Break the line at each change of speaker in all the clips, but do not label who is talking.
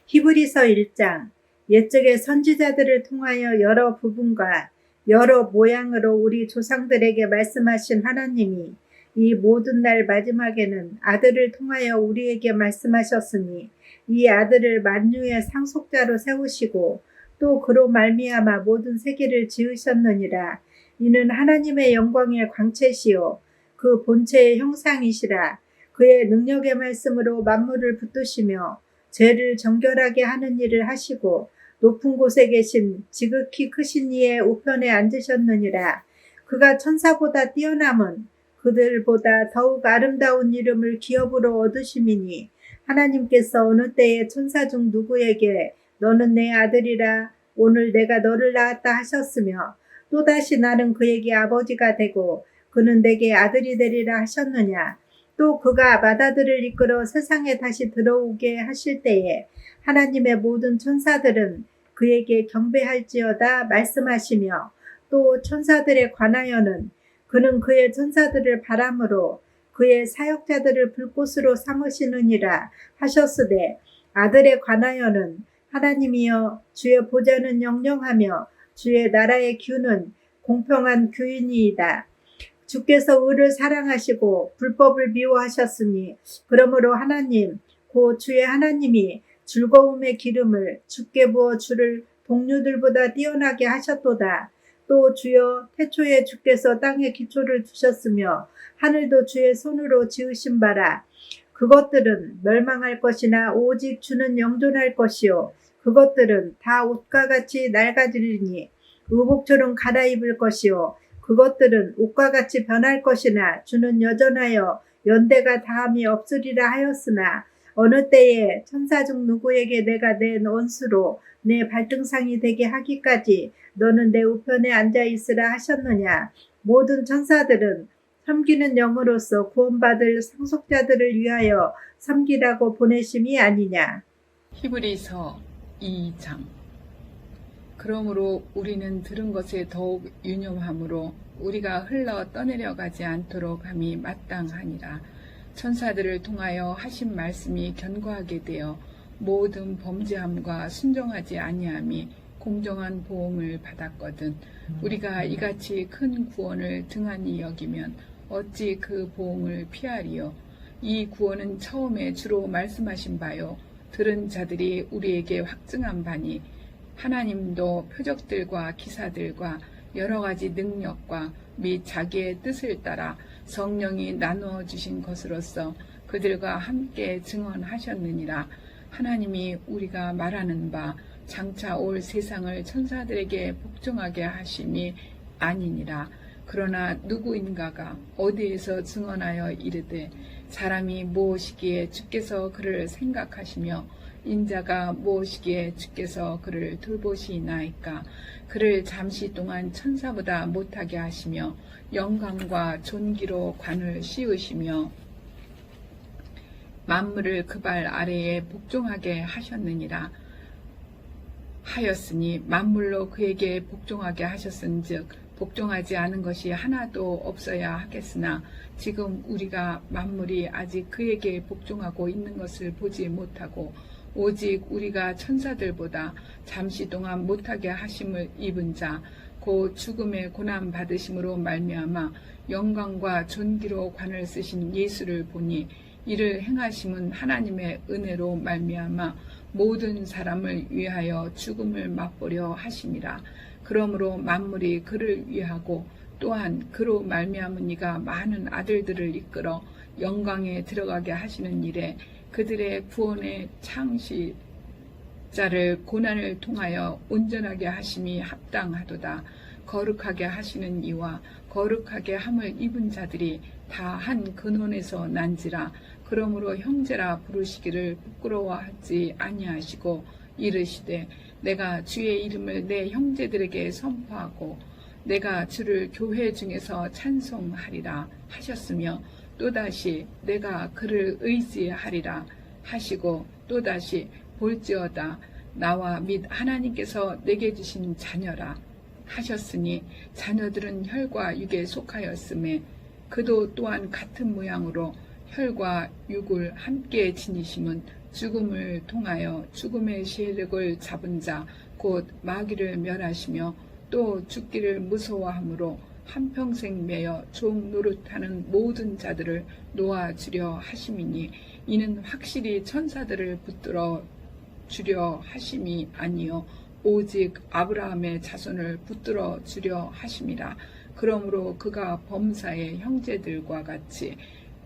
히브리서 1장. 옛적의 선지자들을 통하여 여러 부분과 여러 모양으로 우리 조상들에게 말씀하신 하나님이 이 모든 날 마지막에는 아들을 통하여 우리에게 말씀하셨으니 이 아들을 만유의 상속자로 세우시고 또 그로 말미암아 모든 세계를 지으셨느니라. 이는 하나님의 영광의 광채시요 그 본체의 형상이시라. 그의 능력의 말씀으로 만물을 붙드시며 죄를 정결하게 하는 일을 하시고 높은 곳에 계신 지극히 크신 이의 우편에 앉으셨느니라. 그가 천사보다 뛰어남은 그들보다 더욱 아름다운 이름을 기업으로 얻으심이니 하나님께서 어느 때에 천사 중 누구에게 너는 내 아들이라 오늘 내가 너를 낳았다 하셨으며 또다시 나는 그에게 아버지가 되고 그는 내게 아들이 되리라 하셨느냐. 또 그가 맏아들을 이끌어 세상에 다시 들어오게 하실 때에 하나님의 모든 천사들은 그에게 경배할지어다 말씀하시며 또 천사들에 관하여는 그는 그의 천사들을 바람으로 그의 사역자들을 불꽃으로 삼으시느니라 하셨으되 아들에 관하여는 하나님이여 주의 보좌는 영영하며 주의 나라의 규는 공평한 규이니이다. 주께서 의를 사랑하시고 불법을 미워하셨으니 그러므로 하나님 곧 주의 하나님이 즐거움의 기름을 주께 부어 주를 동류들보다 뛰어나게 하셨도다. 또 주여 태초에 주께서 땅에 기초를 두셨으며 하늘도 주의 손으로 지으신 바라. 그것들은 멸망할 것이나 오직 주는 영존할 것이요 그것들은 다 옷과 같이 낡아지리니 의복처럼 갈아입을 것이요 그것들은 옷과 같이 변할 것이나 주는 여전하여 연대가 다함이 없으리라 하였으나 어느 때에 천사 중 누구에게 내가 내 원수로 내 발등상이 되게 하기까지 너는 내 우편에 앉아 있으라 하셨느냐. 모든 천사들은 섬기는 영으로서 구원받을 상속자들을 위하여 섬기라고 보내심이 아니냐.
히브리서 2장. 그러므로 우리는 들은 것에 더욱 유념함으로 우리가 흘러 떠내려가지 않도록 함이 마땅하니라. 천사들을 통하여 하신 말씀이 견고하게 되어 모든 범죄함과 순종하지 아니함이 공정한 보응을 받았거든. 우리가 이같이 큰 구원을 등한히 여기면 어찌 그 보응을 피하리요. 이 구원은 처음에 주로 말씀하신 바요 들은 자들이 우리에게 확증한 바니 하나님도 표적들과 기사들과 여러 가지 능력과 및 자기의 뜻을 따라 성령이 나누어 주신 것으로서 그들과 함께 증언하셨느니라. 하나님이 우리가 말하는 바 장차 올 세상을 천사들에게 복종하게 하심이 아니니라. 그러나 누구인가가 어디에서 증언하여 이르되 사람이 무엇이기에 주께서 그를 생각하시며 인자가 무엇이기에 주께서 그를 돌보시나이까. 그를 잠시 동안 천사보다 못하게 하시며 영광과 존귀로 관을 씌우시며 만물을 그 발 아래에 복종하게 하셨느니라 하였으니 만물로 그에게 복종하게 하셨은즉 복종하지 않은 것이 하나도 없어야 하겠으나 지금 우리가 만물이 아직 그에게 복종하고 있는 것을 보지 못하고 오직 우리가 천사들보다 잠시 동안 못하게 하심을 입은 자 곧 죽음의 고난 받으심으로 말미암아 영광과 존귀로 관을 쓰신 예수를 보니 이를 행하심은 하나님의 은혜로 말미암아 모든 사람을 위하여 죽음을 맛보려 하심이라. 그러므로 만물이 그를 위하고 또한 그로 말미암은 이가 많은 아들들을 이끌어 영광에 들어가게 하시는 일에 그들의 구원의 창시자를 고난을 통하여 온전하게 하심이 합당하도다. 거룩하게 하시는 이와 거룩하게 함을 입은 자들이 다 한 근원에서 난지라. 그러므로 형제라 부르시기를 부끄러워하지 아니하시고 이르시되 내가 주의 이름을 내 형제들에게 선포하고 내가 주를 교회 중에서 찬송하리라 하셨으며 또다시 내가 그를 의지하리라 하시고 또다시 볼지어다 나와 및 하나님께서 내게 주신 자녀라 하셨으니 자녀들은 혈과 육에 속하였음에 그도 또한 같은 모양으로 혈과 육을 함께 지니심은 죽음을 통하여 죽음의 세력을 잡은 자 곧 마귀를 멸하시며 또 죽기를 무서워함으로 한평생 매여 종 노릇하는 모든 자들을 놓아주려 하심이니 이는 확실히 천사들을 붙들어 주려 하심이 아니요 오직 아브라함의 자손을 붙들어 주려 하심이라. 그러므로 그가 범사의 형제들과 같이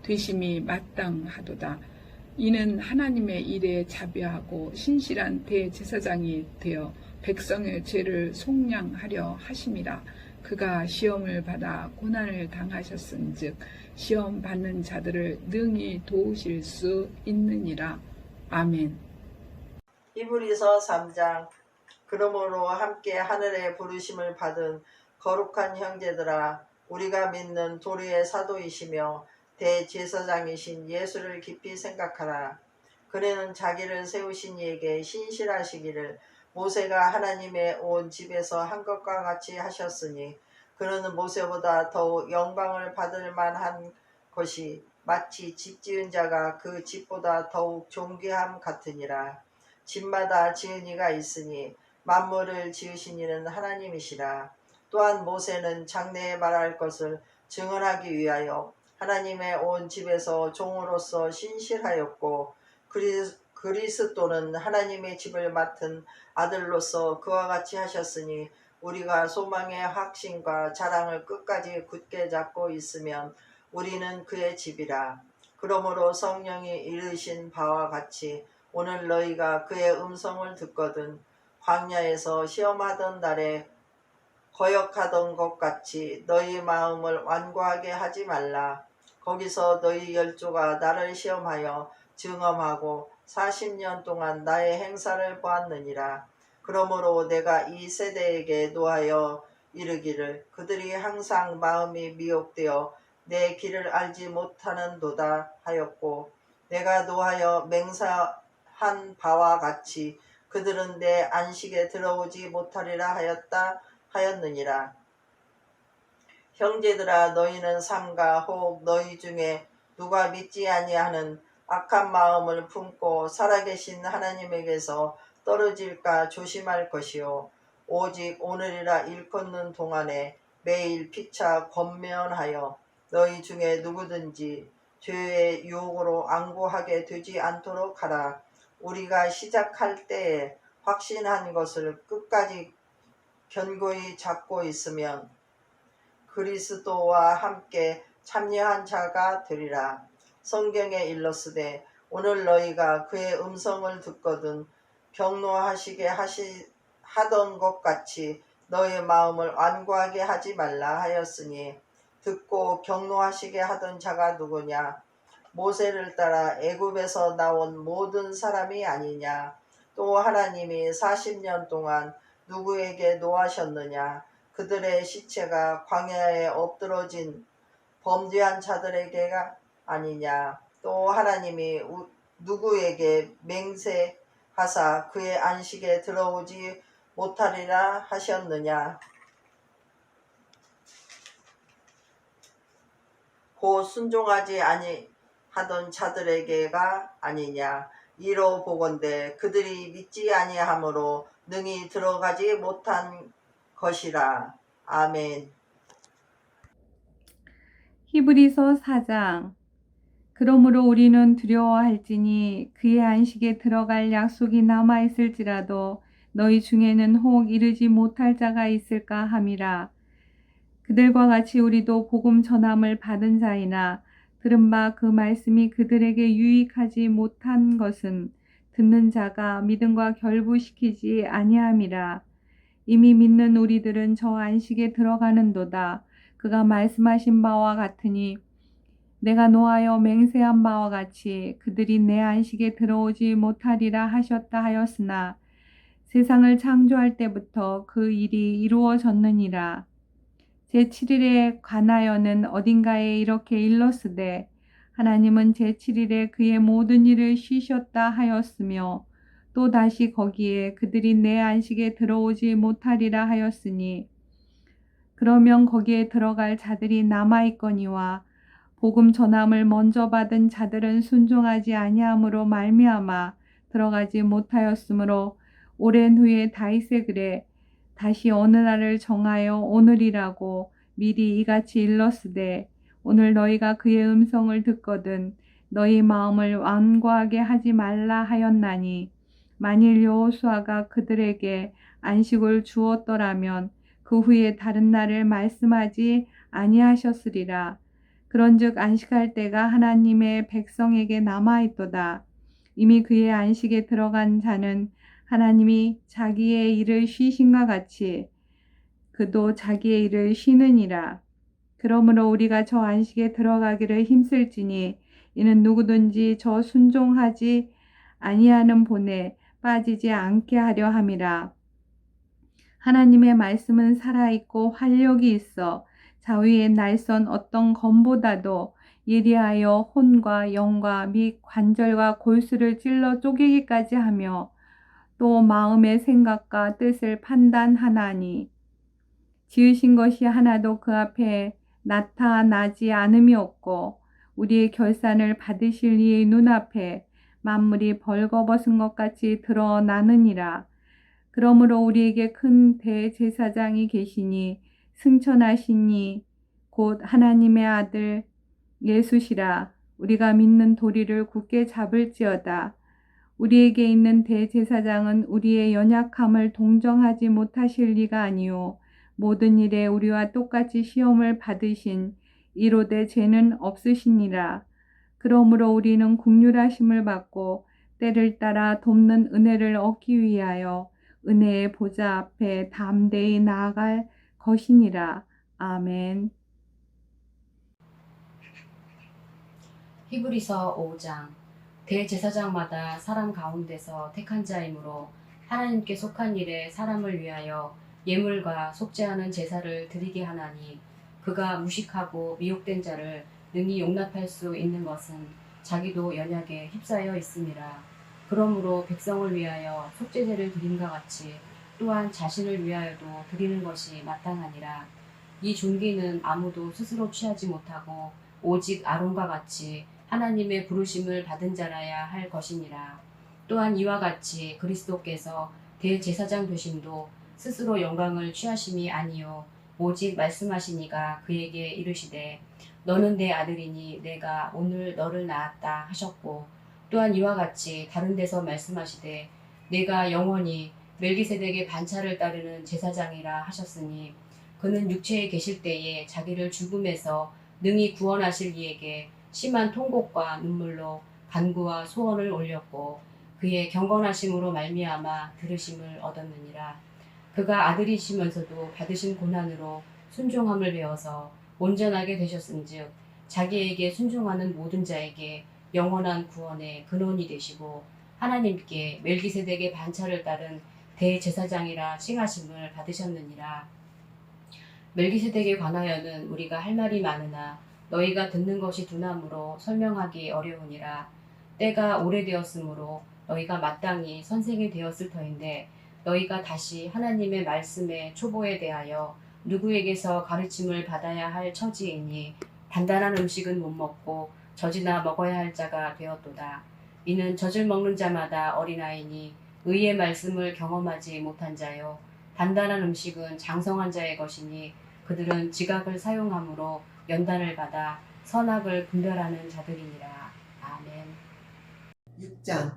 되심이 마땅하도다. 이는 하나님의 일에 자비하고 신실한 대제사장이 되어 백성의 죄를 속량하려 하심이라. 그가 시험을 받아 고난을 당하셨은즉 시험 받는 자들을 능히 도우실 수 있느니라. 아멘.
히브리서 3장. 그러므로 함께 하늘의 부르심을 받은 거룩한 형제들아, 우리가 믿는 도리의 사도이시며 대제사장이신 예수를 깊이 생각하라. 그는 자기를 세우신 이에게 신실하시기를 모세가 하나님의 온 집에서 한 것과 같이 하셨으니 그는 모세보다 더욱 영광을 받을 만한 것이 마치 집 지은 자가 그 집보다 더욱 존귀함 같으니라. 집마다 지은 이가 있으니 만물을 지으신 이는 하나님이시라. 또한 모세는 장래에 말할 것을 증언하기 위하여 하나님의 온 집에서 종으로서 신실하였고 그리스도는 하나님의 집을 맡은 아들로서 그와 같이 하셨으니 우리가 소망의 확신과 자랑을 끝까지 굳게 잡고 있으면 우리는 그의 집이라. 그러므로 성령이 이르신 바와 같이 오늘 너희가 그의 음성을 듣거든 광야에서 시험하던 날에 거역하던 것 같이 너희 마음을 완고하게 하지 말라. 거기서 너희 열조가 나를 시험하여 증언하고 40년 동안 나의 행사를 보았느니라. 그러므로 내가 이 세대에게 노하여 이르기를 그들이 항상 마음이 미혹되어 내 길을 알지 못하는도다 하였고, 내가 노하여 맹세한 바와 같이 그들은 내 안식에 들어오지 못하리라 하였느니라. 형제들아, 너희는 삼가 혹 너희 중에 누가 믿지 아니하는 악한 마음을 품고 살아계신 하나님에게서 떨어질까 조심할 것이요 오직 오늘이라 일컫는 동안에 매일 피차 권면하여 너희 중에 누구든지 죄의 유혹으로 안구하게 되지 않도록 하라. 우리가 시작할 때에 확신한 것을 끝까지 견고히 잡고 있으면 그리스도와 함께 참여한 자가 되리라. 성경에 일렀으되 오늘 너희가 그의 음성을 듣거든 경노하시게 하던 것 같이 너의 마음을 완고하게 하지 말라 하였으니 듣고 경노하시게 하던 자가 누구냐? 모세를 따라 애굽에서 나온 모든 사람이 아니냐? 또 하나님이 40년 동안 누구에게 노하셨느냐? 그들의 시체가 광야에 엎드러진 범죄한 자들에게가 아니냐? 또 하나님이 누구에게 맹세하사 그의 안식에 들어오지 못하리라 하셨느냐? 곧 순종하지 아니하던 자들에게가 아니냐? 이로 보건대 그들이 믿지 아니함으로 능히 들어가지 못한 것이라. 아멘.
히브리서 4장. 그러므로 우리는 두려워할지니 그의 안식에 들어갈 약속이 남아있을지라도 너희 중에는 혹 이르지 못할 자가 있을까 함이라. 그들과 같이 우리도 복음 전함을 받은 자이나 들은 바 그 말씀이 그들에게 유익하지 못한 것은 듣는 자가 믿음과 결부시키지 아니함이라. 이미 믿는 우리들은 저 안식에 들어가는도다. 그가 말씀하신 바와 같으니 내가 노하여 맹세한 바와 같이 그들이 내 안식에 들어오지 못하리라 하셨다 하였으나 세상을 창조할 때부터 그 일이 이루어졌느니라. 제7일에 관하여는 어딘가에 이렇게 일렀으되 하나님은 제7일에 그의 모든 일을 쉬셨다 하였으며 또 다시 거기에 그들이 내 안식에 들어오지 못하리라 하였으니 그러면 거기에 들어갈 자들이 남아있거니와 복음 전함을 먼저 받은 자들은 순종하지 아니함으로 말미암아 들어가지 못하였으므로 오랜 후에 다윗의 글에 다시 어느 날을 정하여 오늘이라고 미리 이같이 일렀으되 오늘 너희가 그의 음성을 듣거든 너희 마음을 완고하게 하지 말라 하였나니 만일 여호수아가 그들에게 안식을 주었더라면 그 후에 다른 날을 말씀하지 아니하셨으리라. 그런즉 안식할 때가 하나님의 백성에게 남아있도다. 이미 그의 안식에 들어간 자는 하나님이 자기의 일을 쉬신과 같이 그도 자기의 일을 쉬느니라. 그러므로 우리가 저 안식에 들어가기를 힘쓸지니 이는 누구든지 저 순종하지 아니하는 본에 빠지지 않게 하려 함이라. 하나님의 말씀은 살아있고 활력이 있어 자위의 날선 어떤 검보다도 예리하여 혼과 영과 및 관절과 골수를 찔러 쪼개기까지 하며 또 마음의 생각과 뜻을 판단하나니 지으신 것이 하나도 그 앞에 나타나지 않음이 없고 우리의 결산을 받으실 이의 눈앞에 만물이 벌거벗은 것 같이 드러나느니라. 그러므로 우리에게 큰 대제사장이 계시니 승천하신 이 곧 하나님의 아들 예수시라. 우리가 믿는 도리를 굳게 잡을지어다. 우리에게 있는 대제사장은 우리의 연약함을 동정하지 못하실 리가 아니요 모든 일에 우리와 똑같이 시험을 받으신 이로되 죄는 없으시니라. 그러므로 우리는 긍휼하심을 받고 때를 따라 돕는 은혜를 얻기 위하여 은혜의 보좌 앞에 담대히 나아갈 것이니라. 아멘.
히브리서 5장. 대제사장마다 사람 가운데서 택한 자이므로 하나님께 속한 일에 사람을 위하여 예물과 속죄하는 제사를 드리게 하나니 그가 무식하고 미혹된 자를 능히 용납할 수 있는 것은 자기도 연약에 휩싸여 있음이라. 그러므로 백성을 위하여 속죄제를 드림과 같이 또한 자신을 위하여도 드리는 것이 마땅하니라. 이 존귀는 아무도 스스로 취하지 못하고 오직 아론과 같이 하나님의 부르심을 받은 자라야 할 것이니라. 또한 이와 같이 그리스도께서 대제사장 되심도 스스로 영광을 취하심이 아니요 오직 말씀하시니가 그에게 이르시되 너는 내 아들이니 내가 오늘 너를 낳았다 하셨고 또한 이와 같이 다른 데서 말씀하시되 내가 영원히 멜기세덱의 반차를 따르는 제사장이라 하셨으니 그는 육체에 계실 때에 자기를 죽음에서 능히 구원하실 이에게 심한 통곡과 눈물로 간구와 소원을 올렸고 그의 경건하심으로 말미암아 들으심을 얻었느니라. 그가 아들이시면서도 받으신 고난으로 순종함을 배워서 온전하게 되셨은즉 자기에게 순종하는 모든 자에게 영원한 구원의 근원이 되시고 하나님께 멜기세덱의 반차를 따른 대제사장이라 칭하심을 받으셨느니라. 멜기세덱에 관하여는 우리가 할 말이 많으나 너희가 듣는 것이 둔함으로 설명하기 어려우니라. 때가 오래되었으므로 너희가 마땅히 선생이 되었을 터인데 너희가 다시 하나님의 말씀의 초보에 대하여 누구에게서 가르침을 받아야 할 처지이니 단단한 음식은 못 먹고 젖이나 먹어야 할 자가 되었도다. 이는 젖을 먹는 자마다 어린아이니 의의 말씀을 경험하지 못한 자요 단단한 음식은 장성한 자의 것이니 그들은 지각을 사용함으로 연단을 받아 선악을 분별하는 자들이니라. 아멘.
6장.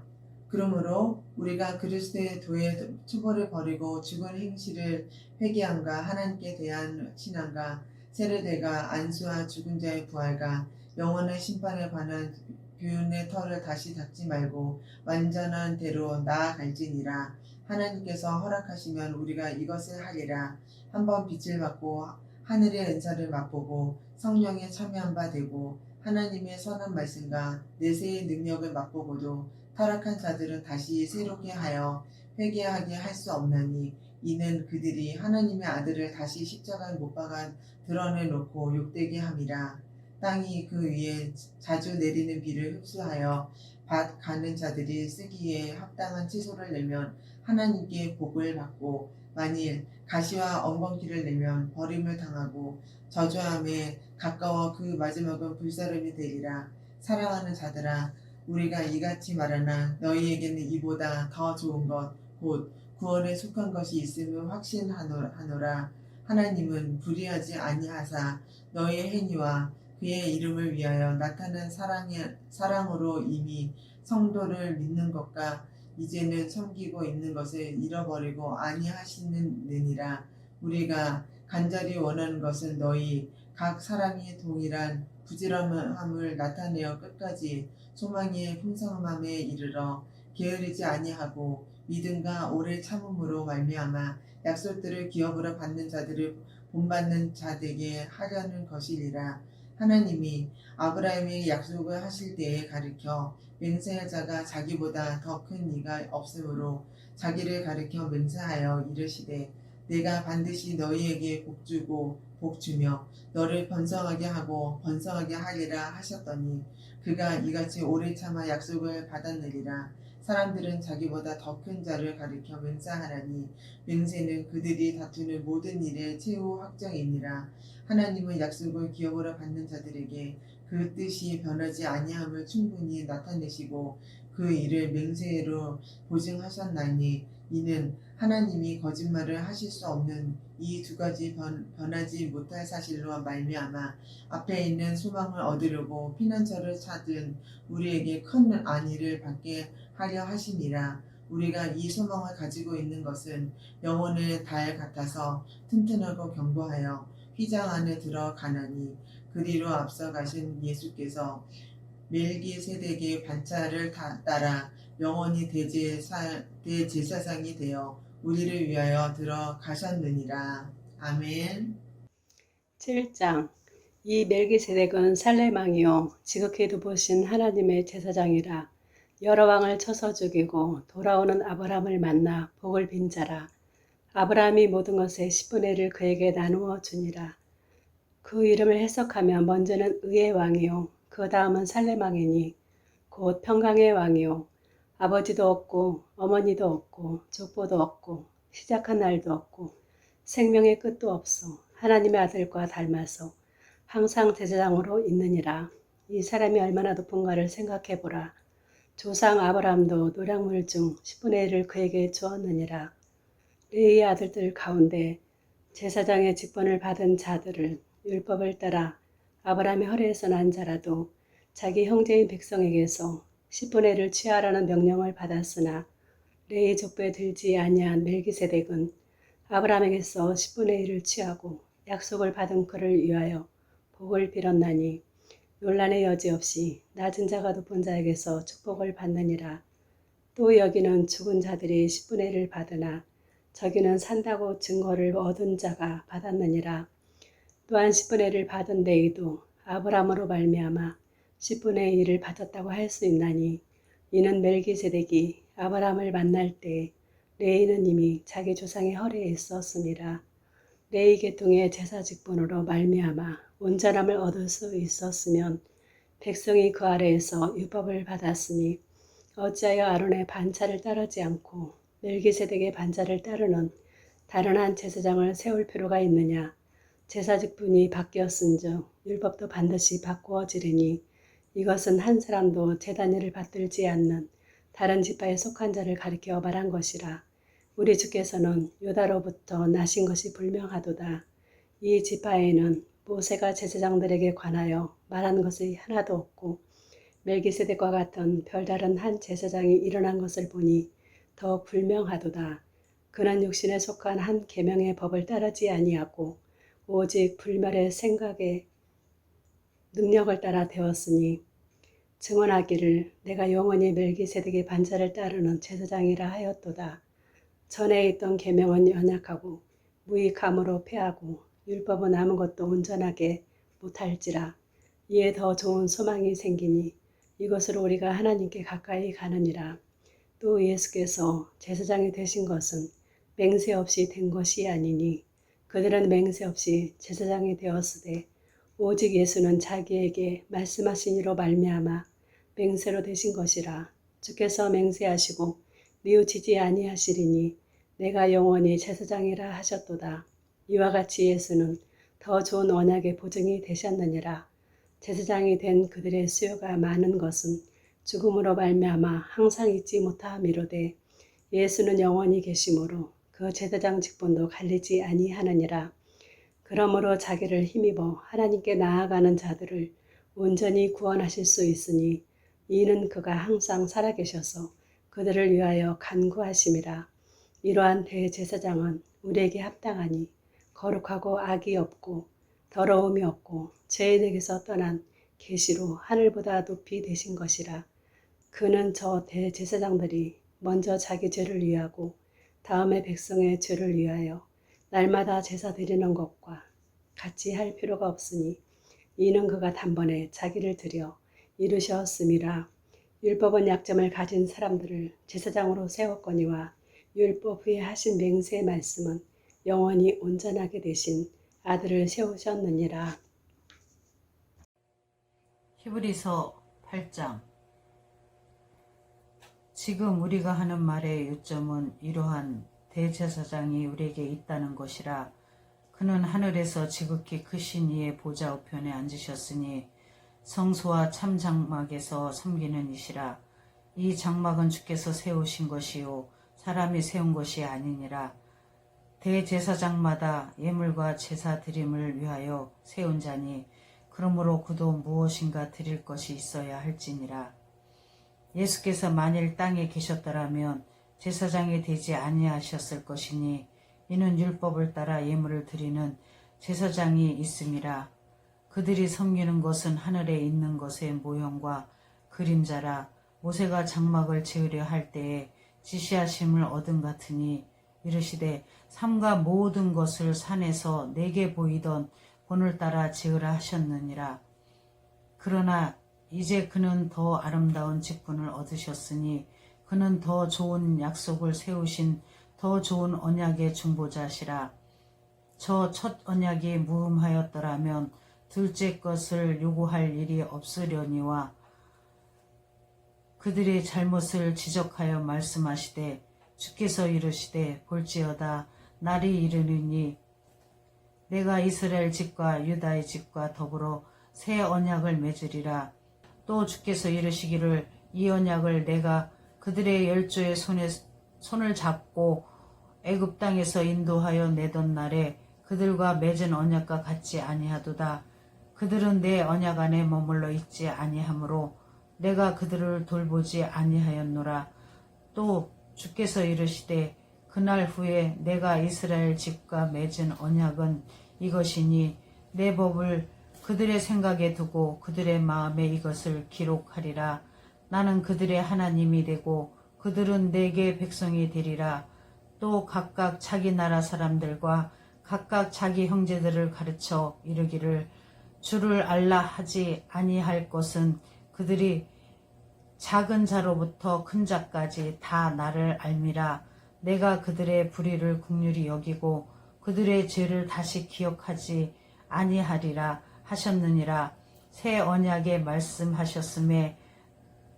그러므로 우리가 그리스도의 도의 초벌을 버리고 죽은 행실을 회개함과 하나님께 대한 신앙과 세례대가 안수와 죽은 자의 부활과 영원한 심판에 관한 교훈의 털을 다시 닫지 말고 완전한 대로 나아갈지니라. 하나님께서 허락하시면 우리가 이것을 하리라. 한번 빛을 받고 하늘의 은사를 맛보고 성령에 참여한 바 되고 하나님의 선한 말씀과 내세의 능력을 맛보고도 타락한 자들은 다시 새롭게 하여 회개하게 할 수 없나니 이는 그들이 하나님의 아들을 다시 십자가에 못 박아 드러내놓고 욕되게 함이라. 땅이 그 위에 자주 내리는 비를 흡수하여 밭 가는 자들이 쓰기에 합당한 채소를 내면 하나님께 복을 받고 만일 가시와 엉겅퀴를 내면 버림을 당하고 저주함에 가까워 그 마지막은 불사름이 되리라. 사랑하는 자들아 우리가 이같이 말하나 너희에게는 이보다 더 좋은 것 곧 구원에 속한 것이 있음을 확신하노라. 하나님은 불의하지 아니하사 너희의 행위와 그의 이름을 위하여 나타난 사랑으로 이미 성도를 믿는 것과 이제는 섬기고 있는 것을 잃어버리고 아니하시느니라. 우리가 간절히 원하는 것은 너희 각 사람이 동일한 부지런함을 나타내어 끝까지 소망의 풍성함에 이르러 게으르지 아니하고 믿음과 오래 참음으로 말미암아 약속들을 기업으로 받는 자들을 본받는 자 되게 하려는 것이니라. 하나님이 아브라함에게 약속을 하실 때에 가리켜 맹세할 자가 자기보다 더 큰 이가 없으므로 자기를 가리켜 맹세하여 이르시되 내가 반드시 너희에게 복주고 복주며 너를 번성하게 하고 번성하게 하리라 하셨더니 그가 이같이 오래 참아 약속을 받았느니라. 사람들은 자기보다 더 큰 자를 가리켜 맹세하나니 맹세는 그들이 다투는 모든 일의 최후 확정이니라. 하나님은 약속을 기업으로 받는 자들에게 그 뜻이 변하지 아니함을 충분히 나타내시고 그 일을 맹세로 보증하셨나니 이는 하나님이 거짓말을 하실 수 없는 이 두 가지 변하지 못할 사실로 말미암아 앞에 있는 소망을 얻으려고 피난처를 찾은 우리에게 큰 안위를 받게 하려 하심이라. 우리가 이 소망을 가지고 있는 것은 영혼의 달 같아서 튼튼하고 견고하여 휘장 안에 들어가나니 그리로 앞서 가신 예수께서 멜기세덱의 반차를 따라 영원히 대제사장이 되어 우리를 위하여 들어가셨느니라. 아멘.
7장. 이 멜기세덱은 살렘 왕이요 지극히 보신 하나님의 제사장이라. 여러 왕을 쳐서 죽이고 돌아오는 아브라함을 만나 복을 빈 자라. 아브라함이 모든 것의 10분의 1을 그에게 나누어 주니라. 그 이름을 해석하면 먼저는 의의 왕이요 그 다음은 살렘 왕이니 곧 평강의 왕이요 아버지도 없고 어머니도 없고 족보도 없고 시작한 날도 없고 생명의 끝도 없어 하나님의 아들과 닮아서 항상 제사장으로 있느니라. 이 사람이 얼마나 높은가를 생각해보라. 조상 아브라함도 노량물 중 10분의 1을 그에게 주었느니라. 레위의 아들들 가운데 제사장의 직분을 받은 자들을 율법을 따라 아브라함의 허리에서 난 자라도 자기 형제인 백성에게서 10분의 1을 취하라는 명령을 받았으나 레위 족보에 들지 아니한 멜기세덱은 아브라함에게서 10분의 1을 취하고 약속을 받은 그를 위하여 복을 빌었나니 논란의 여지 없이 낮은 자가 높은 자에게서 축복을 받느니라. 또 여기는 죽은 자들이 10분의 1을 받으나 저기는 산다고 증거를 얻은 자가 받았느니라. 또한 10분의 1을 받은 레위도 아브라함으로 말미암아 10분의 1을 받았다고 할 수 있나니 이는 멜기세덱이 아브라함을 만날 때 레위는 이미 자기 조상의 허리에 있었음이라. 레위 계통의 제사 직분으로 말미암아 온전함을 얻을 수 있었으면 백성이 그 아래에서 율법을 받았으니 어찌하여 아론의 반차를 따르지 않고 멜기세덱의 반차를 따르는 다른 한 제사장을 세울 필요가 있느냐. 제사 직분이 바뀌었은즉 율법도 반드시 바꾸어지리니 이것은 한 사람도 제단위를 받들지 않는 다른 지파에 속한 자를 가리켜 말한 것이라. 우리 주께서는 유다로부터 나신 것이 분명하도다. 이 지파에는 모세가 제사장들에게 관하여 말한 것이 하나도 없고 멜기세덱과 같은 별다른 한 제사장이 일어난 것을 보니 더 불명하도다. 그는 육신에 속한 한 계명의 법을 따르지 아니하고 오직 불멸의 생각의 능력을 따라 되었으니 증언하기를 내가 영원히 멜기세덱의 반차를 따르는 제사장이라 하였도다. 전에 있던 계명은 연약하고 무익함으로 패하고 율법은 아무것도 온전하게 못할지라. 이에 더 좋은 소망이 생기니 이것으로 우리가 하나님께 가까이 가느니라. 또 예수께서 제사장이 되신 것은 맹세 없이 된 것이 아니니 그들은 맹세 없이 제사장이 되었으되 오직 예수는 자기에게 말씀하신 이로 말미암아 맹세로 되신 것이라. 주께서 맹세하시고 뉘우치지 아니하시리니 내가 영원히 제사장이라 하셨도다. 이와 같이 예수는 더 좋은 언약의 보증이 되셨느니라. 제사장이 된 그들의 수요가 많은 것은 죽음으로 말미암아 항상 잊지 못하미로되 예수는 영원히 계심으로 그 제사장 직분도 갈리지 아니하느니라. 그러므로 자기를 힘입어 하나님께 나아가는 자들을 온전히 구원하실 수 있으니 이는 그가 항상 살아계셔서 그들을 위하여 간구하심이라. 이러한 대제사장은 우리에게 합당하니 거룩하고 악이 없고 더러움이 없고 죄인에게서 떠난 계시로 하늘보다 높이 되신 것이라. 그는 저 대제사장들이 먼저 자기 죄를 위하고 다음에 백성의 죄를 위하여 날마다 제사 드리는 것과 같이 할 필요가 없으니 이는 그가 단번에 자기를 드려 이루셨음이라. 율법은 약점을 가진 사람들을 제사장으로 세웠거니와 율법 후에 하신 맹세의 말씀은 영원히 온전하게 되신 아들을 세우셨느니라.
히브리서 8장. 지금 우리가 하는 말의 요점은 이러한 대제사장이 우리에게 있다는 것이라. 그는 하늘에서 지극히 크신 이의 보좌 우편에 앉으셨으니 성소와 참 장막에서 섬기는 이시라. 이 장막은 주께서 세우신 것이요 사람이 세운 것이 아니니라. 대제사장마다 예물과 제사 드림을 위하여 세운 자니 그러므로 그도 무엇인가 드릴 것이 있어야 할지니라. 예수께서 만일 땅에 계셨더라면 제사장이 되지 아니하셨을 것이니 이는 율법을 따라 예물을 드리는 제사장이 있음이라. 그들이 섬기는 것은 하늘에 있는 것의 모형과 그림자라. 모세가 장막을 지으려 할 때에 지시하심을 얻은 같으니 이르시되 삼가 모든 것을 산에서 내게 보이던 본을 따라 지으라 하셨느니라. 그러나 이제 그는 더 아름다운 직분을 얻으셨으니 그는 더 좋은 약속을 세우신 더 좋은 언약의 중보자시라. 저 첫 언약이 무음하였더라면 둘째 것을 요구할 일이 없으려니와 그들의 잘못을 지적하여 말씀하시되 주께서 이르시되 볼지어다 날이 이르느니 내가 이스라엘 집과 유다의 집과 더불어 새 언약을 맺으리라. 또 주께서 이르시기를 이 언약을 내가 그들의 열조의 손을 잡고 애굽 땅에서 인도하여 내던 날에 그들과 맺은 언약과 같지 아니하도다. 그들은 내 언약 안에 머물러 있지 아니하므로 내가 그들을 돌보지 아니하였노라. 또 주께서 이르시되 그날 후에 내가 이스라엘 집과 맺은 언약은 이것이니 내 법을 그들의 생각에 두고 그들의 마음에 이것을 기록하리라. 나는 그들의 하나님이 되고 그들은 내게 백성이 되리라. 또 각각 자기 나라 사람들과 각각 자기 형제들을 가르쳐 이르기를 주를 알라 하지 아니할 것은 그들이 작은 자로부터 큰 자까지 다 나를 알미라. 내가 그들의 불의를 긍휼히 여기고 그들의 죄를 다시 기억하지 아니하리라 하셨느니라. 새 언약에 말씀하셨음에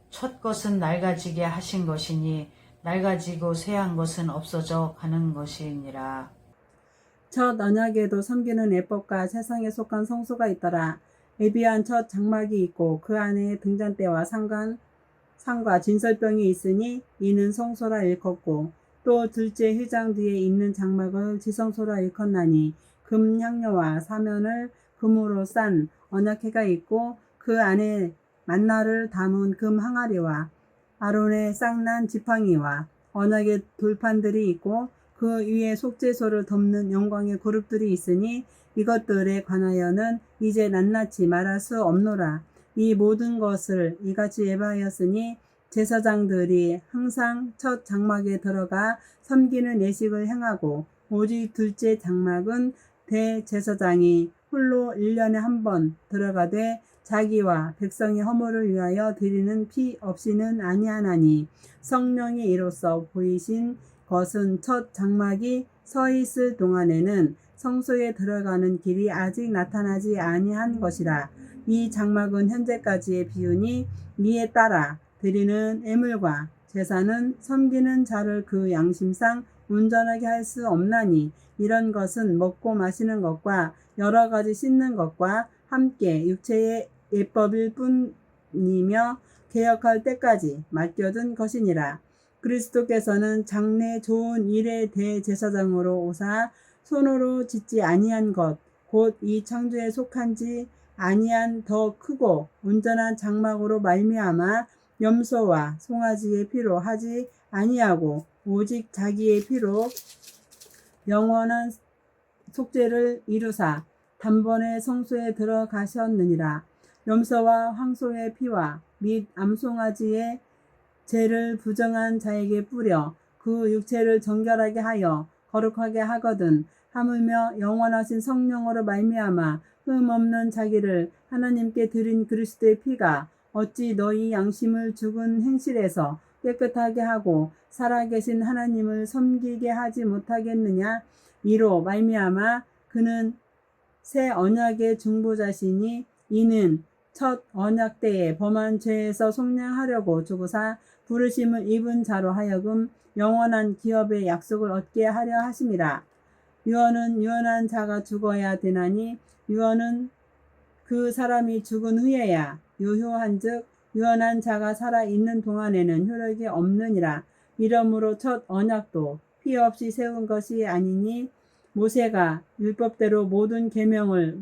첫 것은 낡아지게 하신 것이니 낡아지고 쇠한 것은 없어져 가는 것이니라.
첫 언약에도 섬기는 예법과 세상에 속한 성소가 있더라. 예비한 첫 장막이 있고 그 안에 등잔대와 상과 진설병이 있으니 이는 성소라 일컫고 또 둘째 휘장 뒤에 있는 장막을 지성소라 일컫나니 금 향료와 사면을 금으로 싼 언약궤가 있고 그 안에 만나를 담은 금 항아리와 아론의 쌍난 지팡이와 언약의 돌판들이 있고 그 위에 속죄소를 덮는 영광의 그룹들이 있으니 이것들에 관하여는 이제 낱낱이 말할 수 없노라. 이 모든 것을 이같이 예배하였으니 제사장들이 항상 첫 장막에 들어가 섬기는 예식을 행하고 오직 둘째 장막은 대제사장이 홀로 1년에 한 번 들어가되 자기와 백성의 허물을 위하여 드리는 피 없이는 아니하나니 성령이 이로써 보이신 것은 첫 장막이 서 있을 동안에는 성소에 들어가는 길이 아직 나타나지 아니한 것이라. 이 장막은 현재까지의 비유니 이에 따라 드리는 예물과 제사는 섬기는 자를 그 양심상 온전하게 할 수 없나니 이런 것은 먹고 마시는 것과 여러 가지 씻는 것과 함께 육체의 예법일 뿐이며 개혁할 때까지 맡겨둔 것이니라. 그리스도께서는 장래 좋은 일의 대제사장으로 오사 손으로 짓지 아니한 것 곧 이 창조에 속한지 아니한 더 크고 온전한 장막으로 말미암아 염소와 송아지의 피로 하지 아니하고 오직 자기의 피로 영원한 속죄를 이루사 단번에 성소에 들어가셨느니라. 염소와 황소의 피와 및 암송아지의 죄를 부정한 자에게 뿌려 그 육체를 정결하게 하여 거룩하게 하거든 하물며 영원하신 성령으로 말미암아 흠 없는 자기를 하나님께 드린 그리스도의 피가 어찌 너희 양심을 죽은 행실에서 깨끗하게 하고 살아계신 하나님을 섬기게 하지 못하겠느냐. 이로 말미암아 그는 새 언약의 중보자시니 이는 첫 언약 때에 범한 죄에서 속량하려고 죽으사 부르심을 입은 자로 하여금 영원한 기업의 약속을 얻게 하려 하심이라. 유언은 유언한 자가 죽어야 되나니 유언은 그 사람이 죽은 후에야 유효한즉 유언한 자가 살아 있는 동안에는 효력이 없느니라. 이러므로 첫 언약도 피 없이 세운 것이 아니니 모세가 율법대로 모든 계명을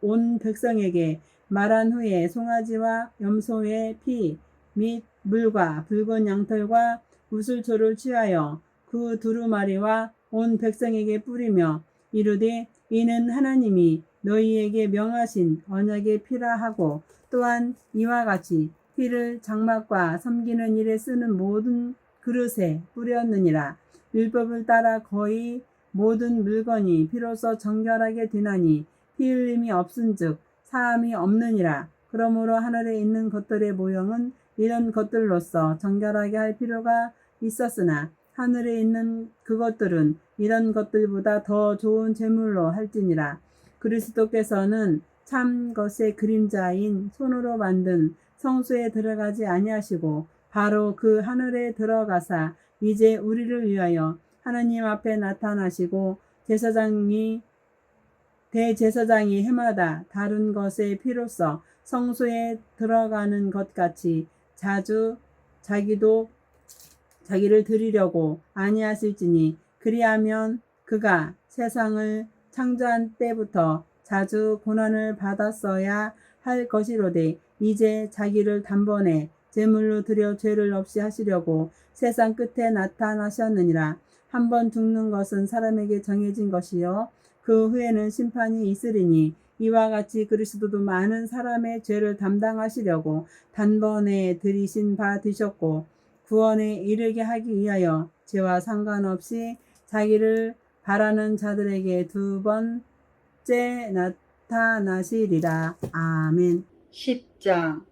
온 백성에게 말한 후에 송아지와 염소의 피 및 물과 붉은 양털과 우슬초를 취하여 그 두루마리와 온 백성에게 뿌리며 이르되 이는 하나님이 너희에게 명하신 언약의 피라 하고 또한 이와 같이 피를 장막과 섬기는 일에 쓰는 모든 그릇에 뿌렸느니라. 율법을 따라 거의 모든 물건이 피로써 정결하게 되나니 피 흘림이 없은즉 사함이 없느니라. 그러므로 하늘에 있는 것들의 모형은 이런 것들로서 정결하게 할 필요가 있었으나 하늘에 있는 그것들은 이런 것들보다 더 좋은 제물로 할지니라. 그리스도께서는 참 것의 그림자인 손으로 만든 성소에 들어가지 아니하시고 바로 그 하늘에 들어가사 이제 우리를 위하여 하나님 앞에 나타나시고 대제사장이 해마다 다른 것의 피로써 성소에 들어가는 것 같이 자주 자기를 드리려고 아니하실지니 그리하면 그가 세상을 창조한 때부터 자주 고난을 받았어야 할 것이로되 이제 자기를 단번에 제물로 드려 죄를 없이 하시려고 세상 끝에 나타나셨느니라. 한번 죽는 것은 사람에게 정해진 것이요 그 후에는 심판이 있으리니 이와 같이 그리스도도 많은 사람의 죄를 담당하시려고 단번에 들이신 바 되셨고 구원에 이르게 하기 위하여 죄와 상관없이 자기를 바라는 자들에게 두 번째 나타나시리라. 아멘.
10장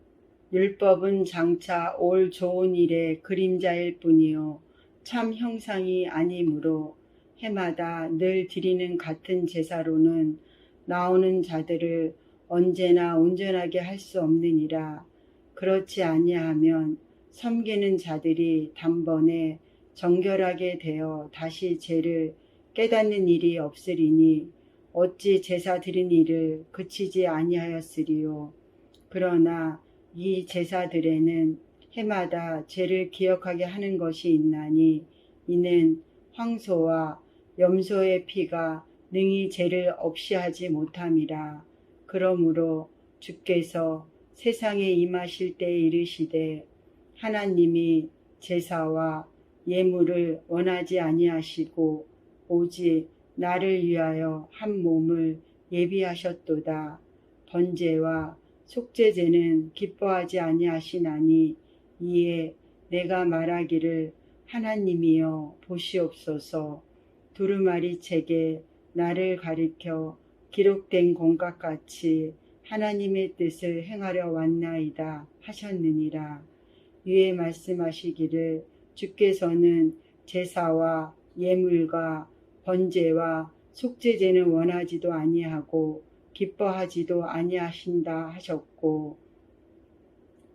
율법은 장차 올 좋은 일의 그림자일 뿐이요 참 형상이 아니므로 해마다 늘 드리는 같은 제사로는 나오는 자들을 언제나 온전하게 할 수 없느니라. 그렇지 아니하면 섬기는 자들이 단번에 정결하게 되어 다시 죄를 깨닫는 일이 없으리니 어찌 제사 드린 일을 그치지 아니하였으리요. 그러나 이 제사들에는 해마다 죄를 기억하게 하는 것이 있나니 이는 황소와 염소의 피가 능히 죄를 없이 하지 못함이라. 그러므로 주께서 세상에 임하실 때 이르시되 하나님이 제사와 예물을 원하지 아니하시고 오직 나를 위하여 한 몸을 예비하셨도다. 번제와 속죄제는 기뻐하지 아니하시나니 이에 내가 말하기를 하나님이여 보시옵소서. 두루마리 책에 나를 가리켜 기록된 공각 같이 하나님의 뜻을 행하려 왔나이다 하셨느니라. 위에 말씀하시기를 주께서는 제사와 예물과 번제와 속죄제는 원하지도 아니하고 기뻐하지도 아니하신다 하셨고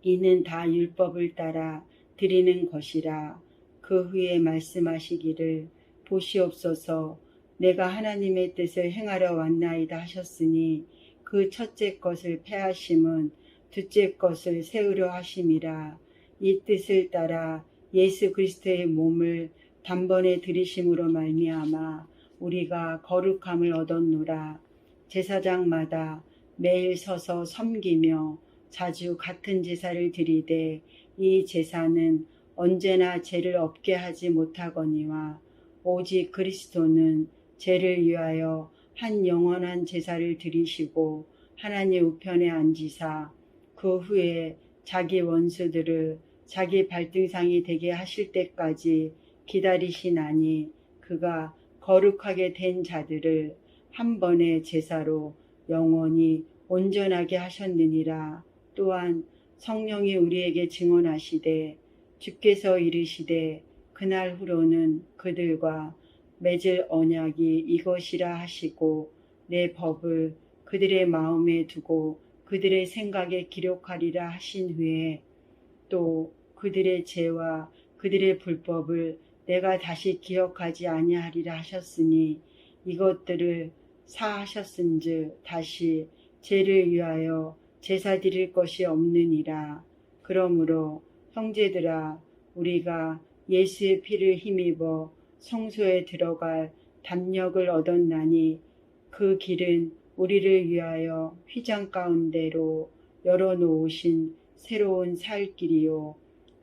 이는 다 율법을 따라 드리는 것이라. 그 후에 말씀하시기를 보시옵소서 내가 하나님의 뜻을 행하려 왔나이다 하셨으니 그 첫째 것을 폐하심은 둘째 것을 세우려 하심이라. 이 뜻을 따라 예수 그리스도의 몸을 단번에 들이심으로 말미암아 우리가 거룩함을 얻었노라. 제사장마다 매일 서서 섬기며 자주 같은 제사를 드리되 이 제사는 언제나 죄를 없게 하지 못하거니와 오직 그리스도는 죄를 위하여 한 영원한 제사를 드리시고 하나님 우편에 앉으사 그 후에 자기 원수들을 자기 발등상이 되게 하실 때까지 기다리시나니 그가 거룩하게 된 자들을 한 번의 제사로 영원히 온전하게 하셨느니라. 또한 성령이 우리에게 증언하시되 주께서 이르시되 그날 후로는 그들과 맺을 언약이 이것이라 하시고 내 법을 그들의 마음에 두고 그들의 생각에 기록하리라 하신 후에 또 그들의 죄와 그들의 불법을 내가 다시 기억하지 아니하리라 하셨으니 이것들을 사하셨은즉 다시 죄를 위하여 제사 드릴 것이 없느니라. 그러므로 형제들아 우리가 예수의 피를 힘입어 성소에 들어갈 담력을 얻었나니 그 길은 우리를 위하여 휘장 가운데로 열어놓으신 새로운 살 길이요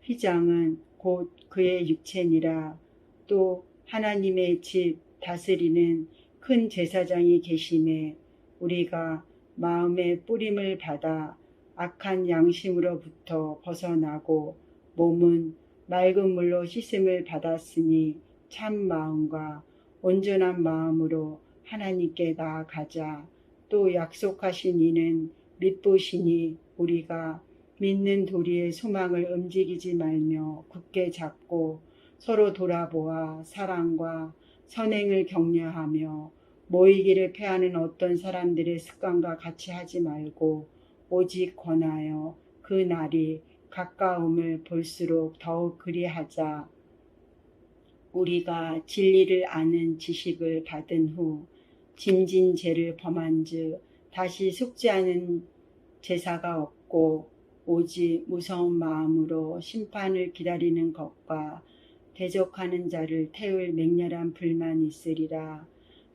휘장은 곧 그의 육체니라. 또 하나님의 집 다스리는 큰 제사장이 계심에 우리가 마음의 뿌림을 받아 악한 양심으로부터 벗어나고 몸은 맑은 물로 씻음을 받았으니 참 마음과 온전한 마음으로 하나님께 나아가자. 또 약속하신 이는 믿보시니 우리가 믿는 도리의 소망을 움직이지 말며 굳게 잡고 서로 돌아보아 사랑과 선행을 격려하며 모이기를 패하는 어떤 사람들의 습관과 같이 하지 말고 오직 권하여 그 날이 가까움을 볼수록 더욱 그리하자. 우리가 진리를 아는 지식을 받은 후 짐진 죄를 범한즉 다시 속죄하는 제사가 없고 오직 무서운 마음으로 심판을 기다리는 것과 대적하는 자를 태울 맹렬한 불만이 있으리라.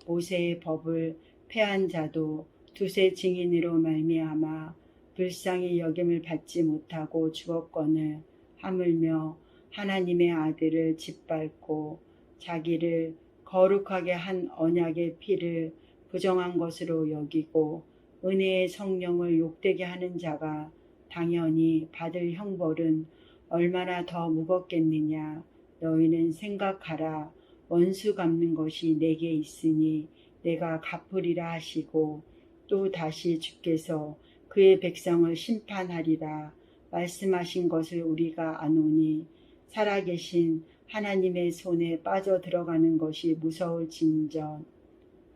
모세의 법을 폐한 자도 두세 증인으로 말미암아 불쌍히 여김을 받지 못하고 죽었거늘 하물며 하나님의 아들을 짓밟고 자기를 거룩하게 한 언약의 피를 부정한 것으로 여기고 은혜의 성령을 욕되게 하는 자가 당연히 받을 형벌은 얼마나 더 무겁겠느냐. 너희는 생각하라. 원수 갚는 것이 내게 있으니 내가 갚으리라 하시고 또 다시 주께서 그의 백성을 심판하리라 말씀하신 것을 우리가 아노니 살아계신 하나님의 손에 빠져 들어가는 것이 무서울진전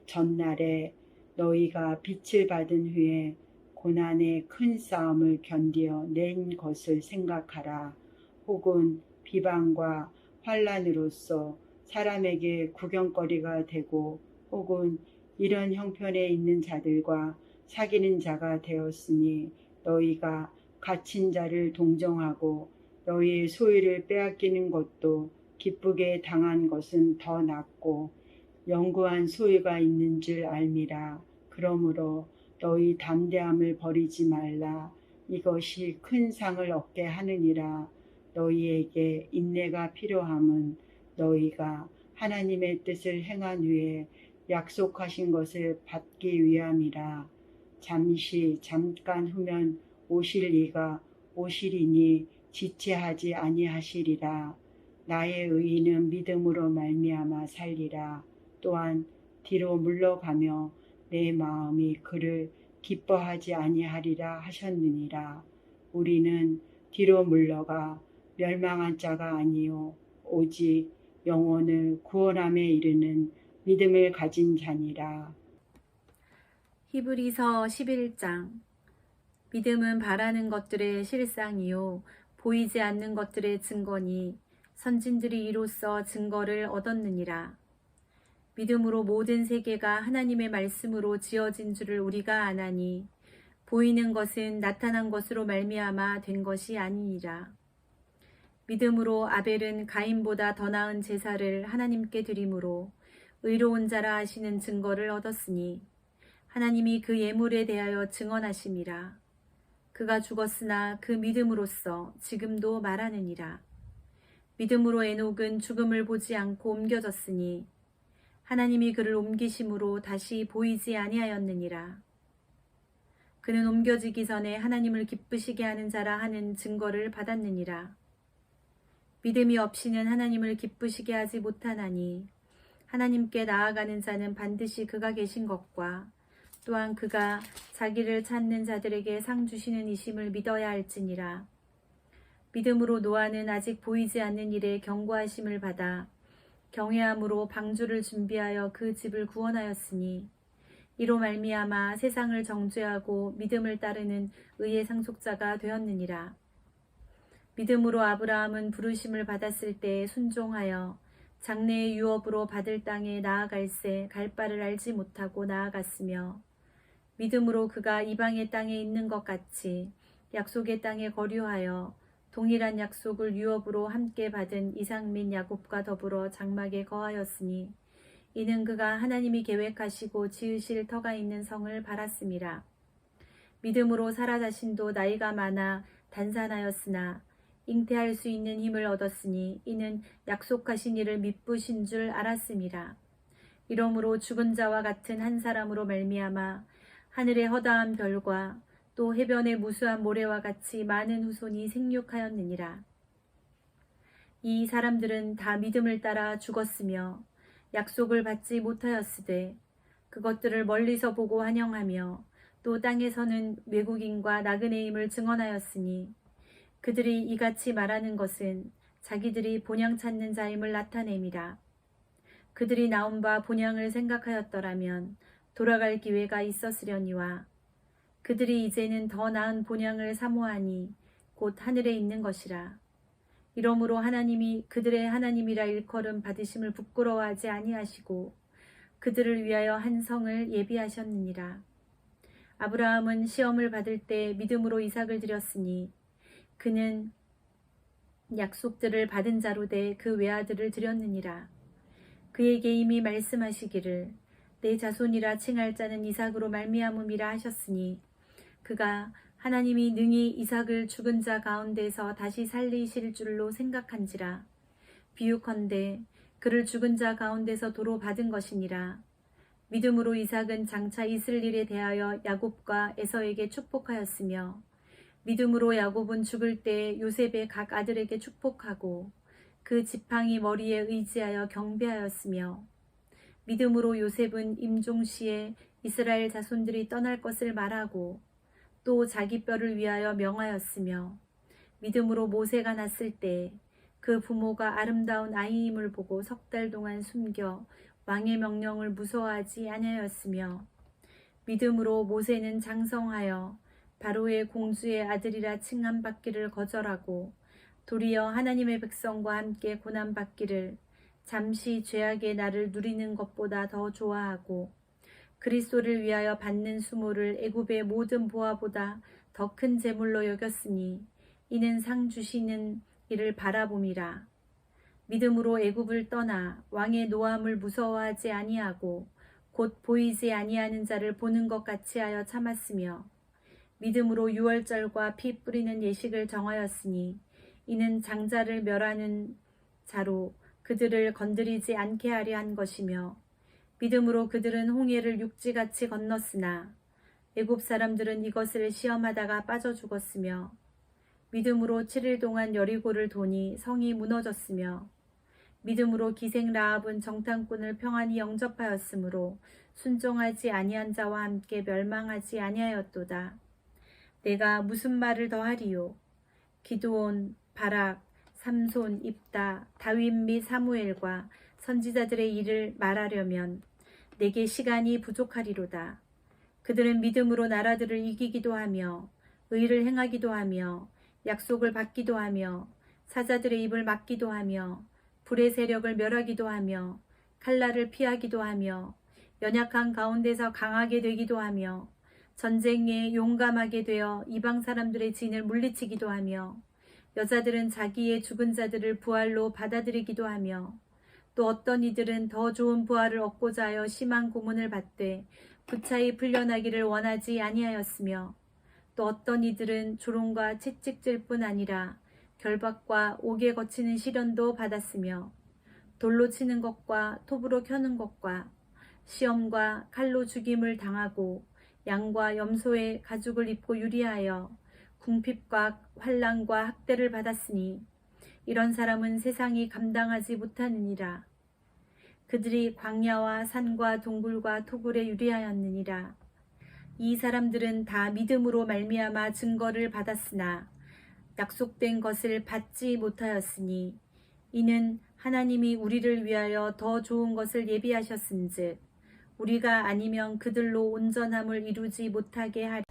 전날에 너희가 빛을 받은 후에 고난의 큰 싸움을 견디어 낸 것을 생각하라. 혹은 비방과 환난으로서 사람에게 구경거리가 되고 혹은 이런 형편에 있는 자들과 사귀는 자가 되었으니 너희가 갇힌 자를 동정하고 너희의 소유를 빼앗기는 것도 기쁘게 당한 것은 더 낫고 영구한 소유가 있는 줄 알미라. 그러므로 너희 담대함을 버리지 말라. 이것이 큰 상을 얻게 하느니라. 너희에게 인내가 필요함은 너희가 하나님의 뜻을 행한 후에 약속하신 것을 받기 위함이라. 잠깐 후면 오실 이가 오시리니 지체하지 아니하시리라. 나의 의인은 믿음으로 말미암아 살리라. 또한 뒤로 물러가며 내 마음이 그를 기뻐하지 아니하리라 하셨느니라. 우리는 뒤로 물러가 멸망한 자가 아니요 오직 영혼을 구원함에 이르는 믿음을 가진 자니라.
히브리서 11장. 믿음은 바라는 것들의 실상이요 보이지 않는 것들의 증거니 선진들이 이로써 증거를 얻었느니라. 믿음으로 모든 세계가 하나님의 말씀으로 지어진 줄을 우리가 아나니 보이는 것은 나타난 것으로 말미암아 된 것이 아니니라. 믿음으로 아벨은 가인보다 더 나은 제사를 하나님께 드림으로 의로운 자라 하시는 증거를 얻었으니 하나님이 그 예물에 대하여 증언하심이라. 그가 죽었으나 그 믿음으로써 지금도 말하느니라. 믿음으로 에녹은 죽음을 보지 않고 옮겨졌으니 하나님이 그를 옮기심으로 다시 보이지 아니하였느니라. 그는 옮겨지기 전에 하나님을 기쁘시게 하는 자라 하는 증거를 받았느니라. 믿음이 없이는 하나님을 기쁘시게 하지 못하나니 하나님께 나아가는 자는 반드시 그가 계신 것과 또한 그가 자기를 찾는 자들에게 상 주시는 이심을 믿어야 할지니라. 믿음으로 노아는 아직 보이지 않는 일에 경고하심을 받아 경외함으로 방주를 준비하여 그 집을 구원하였으니 이로 말미암아 세상을 정죄하고 믿음을 따르는 의의 상속자가 되었느니라. 믿음으로 아브라함은 부르심을 받았을 때 순종하여 장래의 유업으로 받을 땅에 나아갈새 갈 바를 알지 못하고 나아갔으며 믿음으로 그가 이방의 땅에 있는 것 같이 약속의 땅에 거류하여 동일한 약속을 유업으로 함께 받은 이삭 및 야곱과 더불어 장막에 거하였으니 이는 그가 하나님이 계획하시고 지으실 터가 있는 성을 바랐음이라. 믿음으로 사라 자신도 나이가 많아 단산하였으나 잉태할 수 있는 힘을 얻었으니 이는 약속하신 이를 미쁘신 줄 알았음이라. 이러므로 죽은 자와 같은 한 사람으로 말미암아 하늘의 허다한 별과 또 해변의 무수한 모래와 같이 많은 후손이 생육하였느니라. 이 사람들은 다 믿음을 따라 죽었으며 약속을 받지 못하였으되 그것들을 멀리서 보고 환영하며 또 땅에서는 외국인과 나그네임을 증언하였으니 그들이 이같이 말하는 것은 자기들이 본향 찾는 자임을 나타냄이라. 그들이 나온 바 본향을 생각하였더라면 돌아갈 기회가 있었으려니와 그들이 이제는 더 나은 본향을 사모하니 곧 하늘에 있는 것이라. 이러므로 하나님이 그들의 하나님이라 일컬음 받으심을 부끄러워하지 아니하시고 그들을 위하여 한 성을 예비하셨느니라. 아브라함은 시험을 받을 때 믿음으로 이삭을 드렸으니 그는 약속들을 받은 자로 돼 그 외아들을 드렸느니라. 그에게 이미 말씀하시기를 내 자손이라 칭할 자는 이삭으로 말미암음이라 하셨으니 그가 하나님이 능히 이삭을 죽은 자 가운데서 다시 살리실 줄로 생각한지라. 비유컨대 그를 죽은 자 가운데서 도로 받은 것이니라. 믿음으로 이삭은 장차 있을 일에 대하여 야곱과 에서에게 축복하였으며 믿음으로 야곱은 죽을 때 요셉의 각 아들에게 축복하고 그 지팡이 머리에 의지하여 경배하였으며 믿음으로 요셉은 임종시에 이스라엘 자손들이 떠날 것을 말하고 또 자기 뼈를 위하여 명하였으며 믿음으로 모세가 났을 때 그 부모가 아름다운 아이임을 보고 석 달 동안 숨겨 왕의 명령을 무서워하지 아니하였으며 믿음으로 모세는 장성하여 바로의 공주의 아들이라 칭함받기를 거절하고 도리어 하나님의 백성과 함께 고난받기를 잠시 죄악의 날을 누리는 것보다 더 좋아하고 그리스도를 위하여 받는 수모를 애굽의 모든 보화보다 더 큰 재물로 여겼으니 이는 상 주시는 이를 바라봄이라. 믿음으로 애굽을 떠나 왕의 노함을 무서워하지 아니하고 곧 보이지 아니하는 자를 보는 것 같이 하여 참았으며 믿음으로 유월절과 피 뿌리는 예식을 정하였으니 이는 장자를 멸하는 자로 그들을 건드리지 않게 하려 한 것이며 믿음으로 그들은 홍해를 육지같이 건넜으나 애굽 사람들은 이것을 시험하다가 빠져 죽었으며 믿음으로 7일 동안 여리고를 도니 성이 무너졌으며 믿음으로 기생 라합은 정탐꾼을 평안히 영접하였으므로 순종하지 아니한 자와 함께 멸망하지 아니하였도다. 내가 무슨 말을 더하리요? 기드온, 바락, 삼손, 입다, 다윗 및 사무엘과 선지자들의 일을 말하려면 내게 시간이 부족하리로다. 그들은 믿음으로 나라들을 이기기도 하며 의를 행하기도 하며 약속을 받기도 하며 사자들의 입을 막기도 하며 불의 세력을 멸하기도 하며 칼날을 피하기도 하며 연약한 가운데서 강하게 되기도 하며 전쟁에 용감하게 되어 이방 사람들의 진을 물리치기도 하며 여자들은 자기의 죽은 자들을 부활로 받아들이기도 하며 또 어떤 이들은 더 좋은 부활을 얻고자 하여 심한 고문을 받되 부차히 풀려나기를 원하지 아니하였으며 또 어떤 이들은 조롱과 채찍질 뿐 아니라 결박과 옥에 거치는 시련도 받았으며 돌로 치는 것과 톱으로 켜는 것과 시험과 칼로 죽임을 당하고 양과 염소의 가죽을 입고 유리하여 궁핍과 환난과 학대를 받았으니 이런 사람은 세상이 감당하지 못하느니라. 그들이 광야와 산과 동굴과 토굴에 유리하였느니라. 이 사람들은 다 믿음으로 말미암아 증거를 받았으나 약속된 것을 받지 못하였으니 이는 하나님이 우리를 위하여 더 좋은 것을 예비하셨은즉 우리가 아니면 그들로 온전함을 이루지 못하게 하리.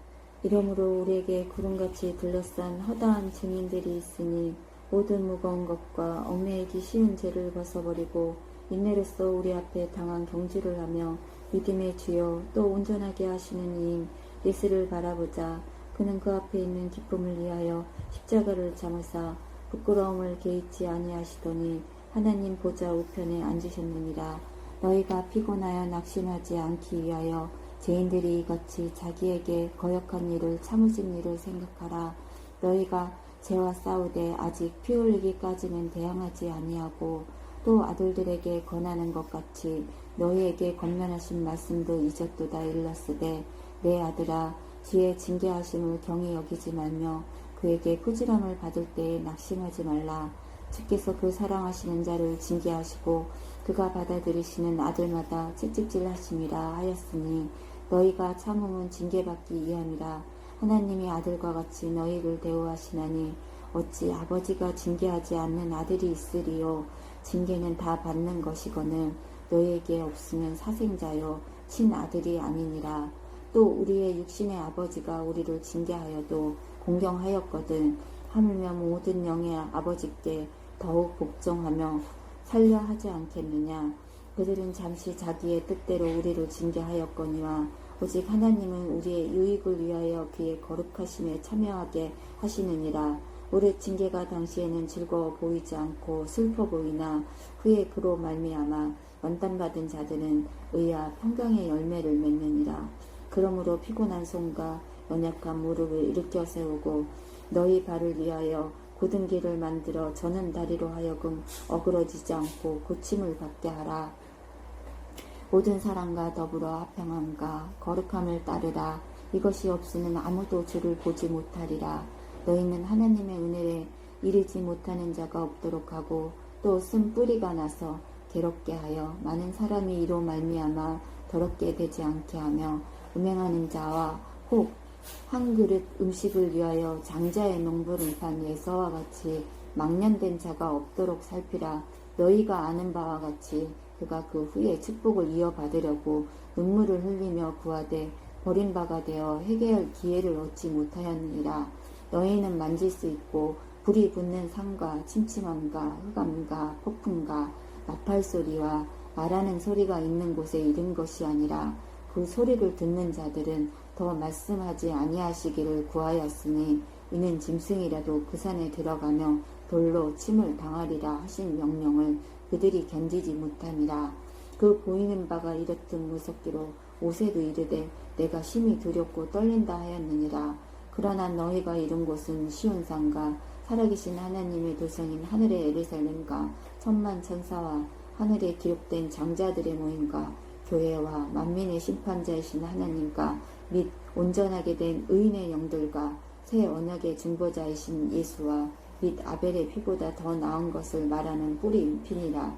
이러므로 우리에게 구름같이 둘러싼 허다한 증인들이 있으니 모든 무거운 것과 얽매이기 쉬운 죄를 벗어버리고 인내로써 우리 앞에 당한 경주를 하며 믿음의 주여 또 온전하게 하시는 이인 예수를 바라보자. 그는 그 앞에 있는 기쁨을 위하여 십자가를 참으사 부끄러움을 개의치 아니하시더니 하나님 보좌 우편에 앉으셨느니라. 너희가 피곤하여 낙심하지 않기 위하여 죄인들이 이같이 자기에게 거역한 일을 참으신 일을 생각하라. 너희가 죄와 싸우되 아직 피 흘리기까지는 대항하지 아니하고 또 아들들에게 권하는 것 같이 너희에게 권면하신 말씀도 잊었도다 일렀으되 내 아들아 주의 징계하심을 경히 여기지 말며 그에게 꾸지람을 받을 때에 낙심하지 말라. 주께서 그 사랑하시는 자를 징계하시고 그가 받아들이시는 아들마다 채찍질 하심이라 하였으니 너희가 참음은 징계받기 위함이라. 하나님이 아들과 같이 너희를 대우하시나니 어찌 아버지가 징계하지 않는 아들이 있으리요. 징계는 다 받는 것이거늘 너희에게 없으면 사생자요 친아들이 아니니라. 또 우리의 육신의 아버지가 우리를 징계하여도 공경하였거든 하물며 모든 영의 아버지께 더욱 복종하며 살려 하지 않겠느냐. 그들은 잠시 자기의 뜻대로 우리를 징계하였거니와 오직 하나님은 우리의 유익을 위하여 그의 거룩하심에 참여하게 하시느니라. 우리 징계가 당시에는 즐거워 보이지 않고 슬퍼 보이나 그의 그로 말미암아 연단받은 자들은 의와 평강의 열매를 맺느니라. 그러므로 피곤한 손과 연약한 무릎을 일으켜 세우고 너희 발을 위하여 굳은 길을 만들어 저는 다리로 하여금 어그러지지 않고 고침을 받게 하라. 모든 사람과 더불어 화평함과 거룩함을 따르라. 이것이 없이는 아무도 주를 보지 못하리라. 너희는 하나님의 은혜에 이르지 못하는 자가 없도록 하고 또 쓴 뿌리가 나서 괴롭게 하여 많은 사람이 이로 말미암아 더럽게 되지 않게 하며 음행하는 자와 혹 한 그릇 음식을 위하여 장자의 농부를 판 예서와 같이 망년된 자가 없도록 살피라. 너희가 아는 바와 같이 그가 그 후에 축복을 이어받으려고 눈물을 흘리며 구하되 버림바가 되어 회개할 기회를 얻지 못하였느니라. 너희는 만질 수 있고 불이 붙는 산과 침침함과 흑암과 폭풍과 나팔 소리와 말하는 소리가 있는 곳에 이른 것이 아니라 그 소리를 듣는 자들은 더 말씀하지 아니하시기를 구하였으니 이는 짐승이라도 그 산에 들어가며 돌로 침을 당하리라 하신 명령을 그들이 견디지 못함이라. 그 보이는 바가 이렇듯 무섭기로 오새도 이르되 내가 심히 두렵고 떨린다 하였느니라. 그러나 너희가 이룬 곳은 시온산과 살아계신 하나님의 도성인 하늘의 예루살렘과 천만 천사와 하늘에 기록된 장자들의 모임과 교회와 만민의 심판자이신 하나님과 및 온전하게 된 의인의 영들과 새 언약의 중보자이신 예수와 및 아벨의 피보다 더 나은 것을 말하는 뿌리인 피니라.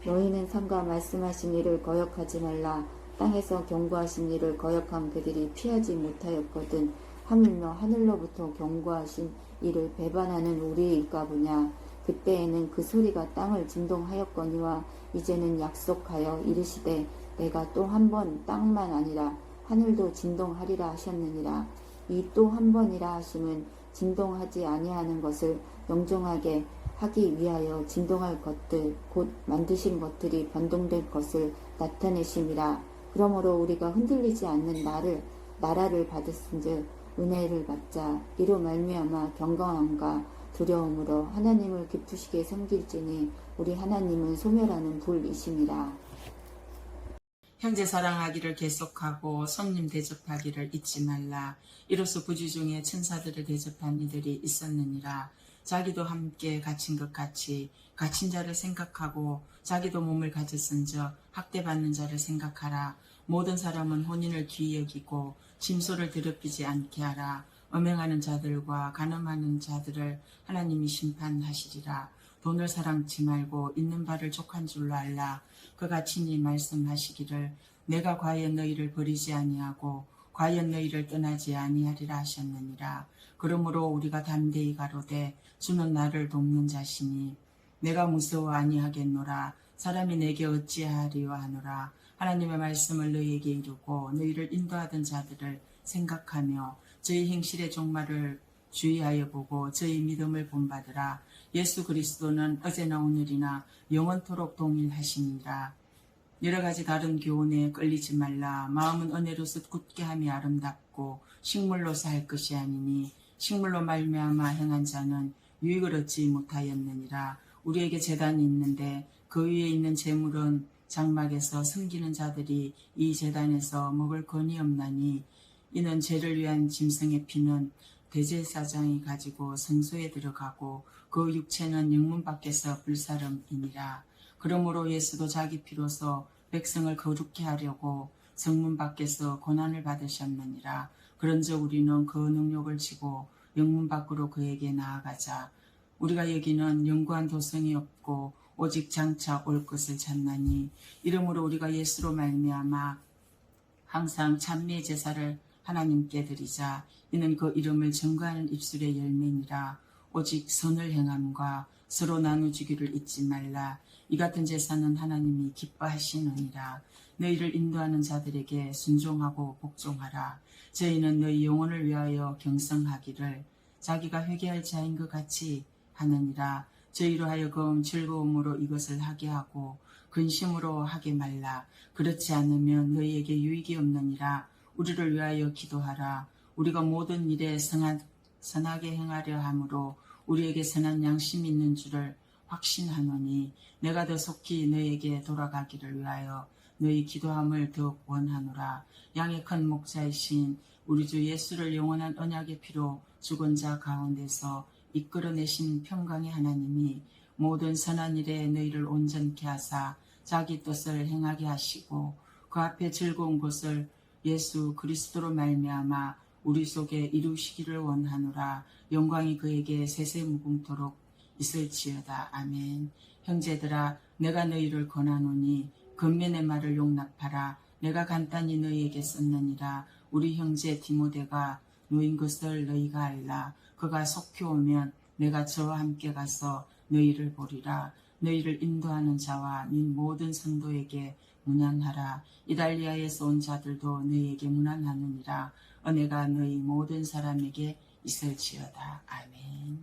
너희는 삼가 말씀하신 일을 거역하지 말라. 땅에서 경고하신 일을 거역한 그들이 피하지 못하였거든 하물며 하늘로부터 경고하신 이를 배반하는 우리일까 보냐. 그때에는 그 소리가 땅을 진동하였거니와 이제는 약속하여 이르시되 내가 또 한 번 땅만 아니라 하늘도 진동하리라 하셨느니라. 이 또 한 번이라 하심은 진동하지 아니하는 것을 영종하게 하기 위하여 진동할 것들 곧 만드신 것들이 변동될 것을 나타내심이라. 그러므로 우리가 흔들리지 않는 날을 나라를 받았은즉 은혜를 받자. 이로 말미암아 경건함과 두려움으로 하나님을 기쁘시게 섬길지니 우리 하나님은 소멸하는 불이심이라.
형제 사랑하기를 계속하고 손님 대접하기를 잊지 말라. 이로써 부지 중에 천사들을 대접한 이들이 있었느니라. 자기도 함께 갇힌 것 같이 갇힌 자를 생각하고 자기도 몸을 가졌은즉 학대받는 자를 생각하라. 모든 사람은 혼인을 귀히 여기고 짐소를 더럽히지 않게 하라. 음행하는 자들과 간음하는 자들을 하나님이 심판하시리라. 돈을 사랑치 말고 있는 바를 족한 줄로 알라. 그가 친히 말씀하시기를 내가 과연 너희를 버리지 아니하고 과연 너희를 떠나지 아니하리라 하셨느니라. 그러므로 우리가 담대히 가로되 주는 나를 돕는 자시니 내가 무서워 아니하겠노라. 사람이 내게 어찌하리요 하노라. 하나님의 말씀을 너희에게 이루고 너희를 인도하던 자들을 생각하며 저희 행실의 종말을 주의하여 보고 저희 믿음을 본받으라. 예수 그리스도는 어제나 오늘이나 영원토록 동일하시니라. 여러 가지 다른 교훈에 끌리지 말라. 마음은 은혜로서 굳게 함이 아름답고 식물로서 할 것이 아니니 식물로 말미암아 행한 자는 유익을 얻지 못하였느니라. 우리에게 제단이 있는데 그 위에 있는 제물은 장막에서 섬기는 자들이 이 제단에서 먹을 권이 없나니 이는 죄를 위한 짐승의 피는 대제사장이 가지고 성소에 들어가고 그 육체는 영문 밖에서 불사름이니라. 그러므로 예수도 자기 피로서 백성을 거룩케 하려고 성문 밖에서 고난을 받으셨느니라. 그런즉 우리는 그 능력을 지고 영문 밖으로 그에게 나아가자. 우리가 여기는 영구한 도성이 없고 오직 장차 올 것을 찾나니 이러므로 우리가 예수로 말미암아 항상 찬미의 제사를 하나님께 드리자. 이는 그 이름을 증거하는 입술의 열매니라. 오직 선을 행함과 서로 나누주기를 잊지 말라. 이 같은 제사는 하나님이 기뻐하시느니라. 너희를 인도하는 자들에게 순종하고 복종하라. 저희는 너희 영혼을 위하여 경성하기를 자기가 회개할 자인 것 같이 하느니라. 저희로 하여금 즐거움으로 이것을 하게 하고 근심으로 하게 말라. 그렇지 않으면 너희에게 유익이 없느니라. 우리를 위하여 기도하라. 우리가 모든 일에 선하게 행하려 함으로 우리에게 선한 양심이 있는 줄을 확신하노니 내가 더 속히 너희에게 돌아가기를 위하여 너희 기도함을 더욱 원하노라. 양의 큰 목자이신 우리 주 예수를 영원한 언약의 피로 죽은 자 가운데서 이끌어내신 평강의 하나님이 모든 선한 일에 너희를 온전케 하사 자기 뜻을 행하게 하시고 그 앞에 즐거운 것을 예수 그리스도로 말미암아 우리 속에 이루시기를 원하노라. 영광이 그에게 세세무궁토록 있을지어다. 아멘. 형제들아 내가 너희를 권하노니 겉면의 말을 용납하라. 내가 간단히 너희에게 썼느니라. 우리 형제 디모데가 놓인 것을 너희가 알라. 그가 속히 오면 내가 저와 함께 가서 너희를 보리라. 너희를 인도하는 자와 네 모든 성도에게 문안하라. 이달리아에서 온 자들도 너희에게 문안하느니라. 은혜가 너희 모든 사람에게 있을지어다. 아멘.